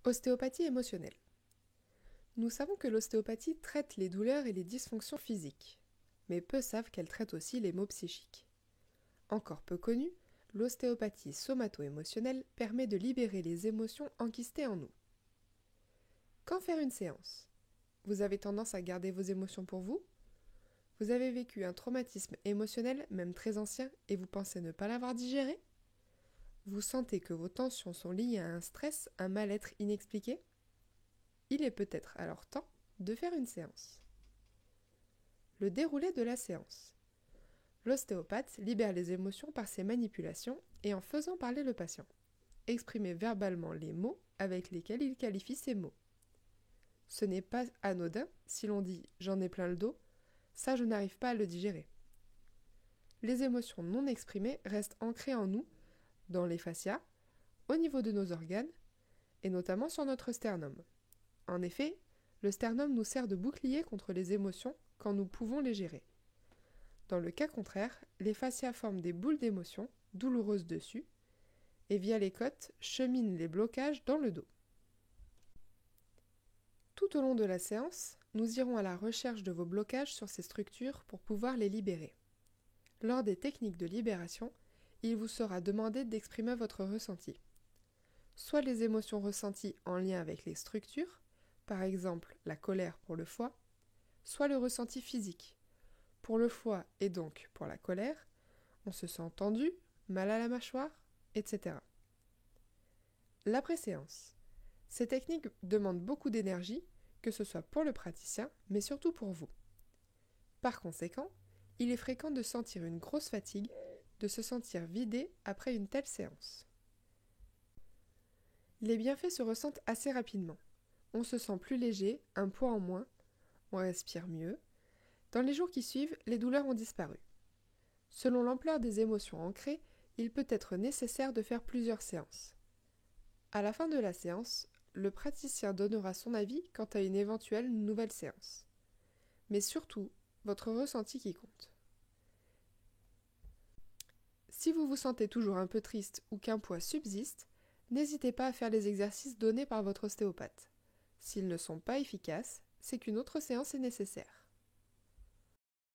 Ostéopathie émotionnelle. Nous savons que l'ostéopathie traite les douleurs et les dysfonctions physiques, mais peu savent qu'elle traite aussi les maux psychiques. Encore peu connue, l'ostéopathie somato-émotionnelle permet de libérer les émotions enquistées en nous. Quand faire une séance? Vous avez tendance à garder vos émotions pour vous? Vous avez vécu un traumatisme émotionnel, même très ancien, et vous pensez ne pas l'avoir digéré? Vous sentez que vos tensions sont liées à un stress, un mal-être inexpliqué? Il est peut-être alors temps de faire une séance. Le déroulé de la séance. L'ostéopathe libère les émotions par ses manipulations et en faisant parler le patient. Exprimer verbalement les mots avec lesquels il qualifie ces mots. Ce n'est pas anodin si l'on dit « j'en ai plein le dos », ça je n'arrive pas à le digérer. Les émotions non exprimées restent ancrées en nous, dans les fascias, au niveau de nos organes, et notamment sur notre sternum. En effet, le sternum nous sert de bouclier contre les émotions quand nous pouvons les gérer. Dans le cas contraire, les fascias forment des boules d'émotions, douloureuses dessus, et via les côtes cheminent les blocages dans le dos. Tout au long de la séance, nous irons à la recherche de vos blocages sur ces structures pour pouvoir les libérer. Lors des techniques de libération, il vous sera demandé d'exprimer votre ressenti. Soit les émotions ressenties en lien avec les structures, par exemple la colère pour le foie, soit le ressenti physique. Pour le foie et donc pour la colère, on se sent tendu, mal à la mâchoire, etc. L'après-séance. Ces techniques demandent beaucoup d'énergie, que ce soit pour le praticien, mais surtout pour vous. Par conséquent, il est fréquent de sentir une grosse fatigue, de se sentir vidé après une telle séance. Les bienfaits se ressentent assez rapidement. On se sent plus léger, un poids en moins, on respire mieux. Dans les jours qui suivent, les douleurs ont disparu. Selon l'ampleur des émotions ancrées, il peut être nécessaire de faire plusieurs séances. À la fin de la séance, le praticien donnera son avis quant à une éventuelle nouvelle séance. Mais surtout, votre ressenti qui compte. Si vous vous sentez toujours un peu triste ou qu'un poids subsiste, n'hésitez pas à faire les exercices donnés par votre ostéopathe. S'ils ne sont pas efficaces, c'est qu'une autre séance est nécessaire.